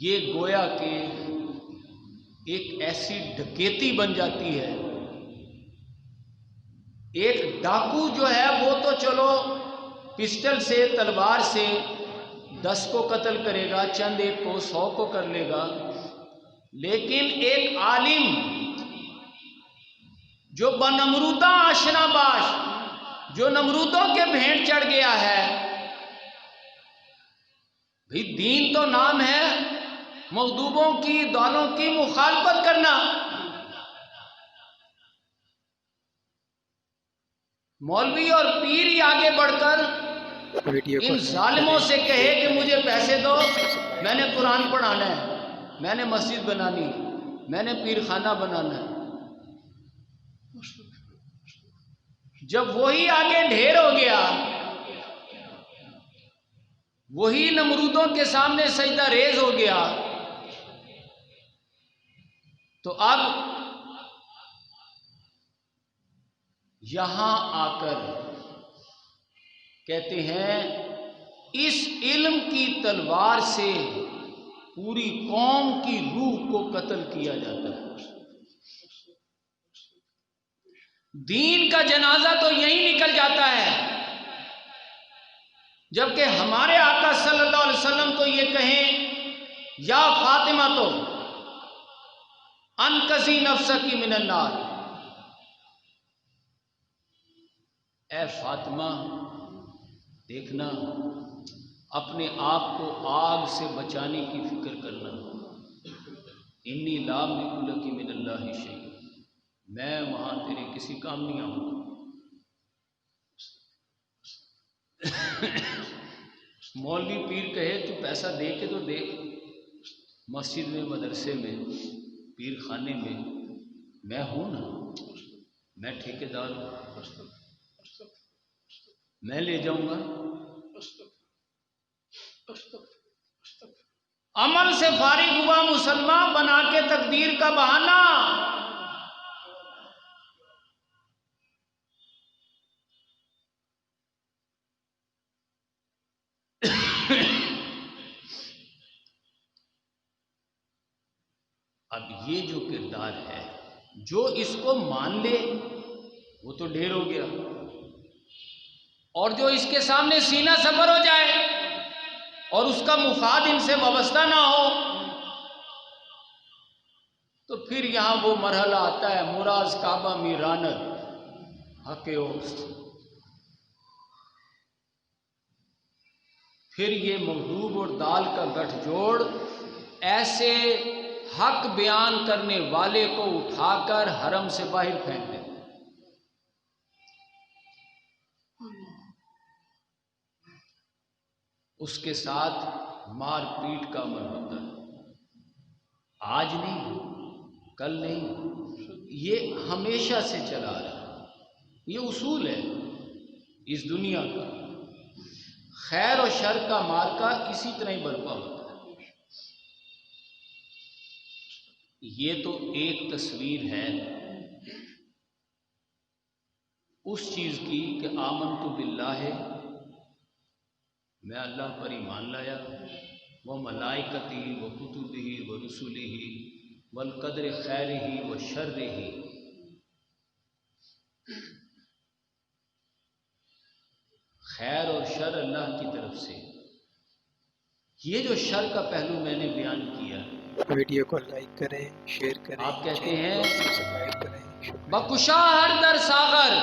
یہ گویا کہ ایک ایسی ڈکیتی بن جاتی ہے. ایک ڈاکو جو ہے وہ تو چلو پسٹل سے تلوار سے 10 کو قتل کرے گا، چند ایک کو 100 کو کر لے گا، لیکن ایک عالم جو بنمرودہ آشنا باش، جو نمرودوں کے بھینٹ چڑھ گیا ہے، بھئی دین تو نام ہے مغضوبوں کی دالوں کی مخالفت کرنا. مولوی اور پیر ہی آگے بڑھ کر ان ظالموں سے کہے کہ مجھے پیسے دو، میں نے قرآن پڑھانا ہے، میں نے مسجد بنانی ہے، میں نے پیر خانہ بنانا ہے. جب وہی آگے ڈھیر ہو گیا، وہی نمرودوں کے سامنے سجدہ ریز ہو گیا، تو اب یہاں آ کر کہتے ہیں اس علم کی تلوار سے پوری قوم کی روح کو قتل کیا جاتا ہے. دین کا جنازہ تو یہی نکل جاتا ہے، جبکہ ہمارے آقا صلی اللہ علیہ وسلم تو یہ کہیں یا فاطمہ تو انقذی نفسکی من النار، اے فاطمہ دیکھنا اپنے آپ کو آگ سے بچانے کی فکر کرنا. انی لا املک لک من اللہ شیئا، میں وہاں تیرے کسی کام نہیں آؤں گا. مولوی پیر کہے تو پیسہ دے کے تو دیکھ، مسجد میں، مدرسے میں، پیر خانے میں میں ہوں نا، میں ٹھیکیدار ہوں، میں لے جاؤں گا. عمل سے فارغ ہوا مسلمان بنا کے تقدیر کا بہانہ. اب یہ جو کردار ہے، جو اس کو مان لے وہ تو ڈھیر ہو گیا، اور جو اس کے سامنے سینہ سپر ہو جائے اور اس کا مفاد ان سے وابستہ نہ ہو، تو پھر یہاں وہ مرحلہ آتا ہے مراز کعبہ میرانت حق اوست. پھر یہ مغضوب اور دال کا گٹھ جوڑ ایسے حق بیان کرنے والے کو اٹھا کر حرم سے باہر پھینک دے. اس کے ساتھ مار پیٹ کا عمل ہوتا ہے. آج نہیں، کل نہیں، یہ ہمیشہ سے چلا آ رہا ہے. یہ اصول ہے اس دنیا کا. خیر و شر کا مارکا اسی طرح ہی برپا ہوتا ہے. یہ تو ایک تصویر ہے اس چیز کی کہ آمنت باللہ، میں اللہ پر ایمان لایا، وہ ملائکتہ و کتبہ و رسلہ والقدر خیرہ و شرہ. خیر اور شر اللہ کی طرف سے. یہ جو شر کا پہلو میں نے بیان کیا، ویڈیو کو لائک کریں، شیئر کریں. آپ کہتے ہیں سبسکرائب کریں. بکشا ہر در ساغر،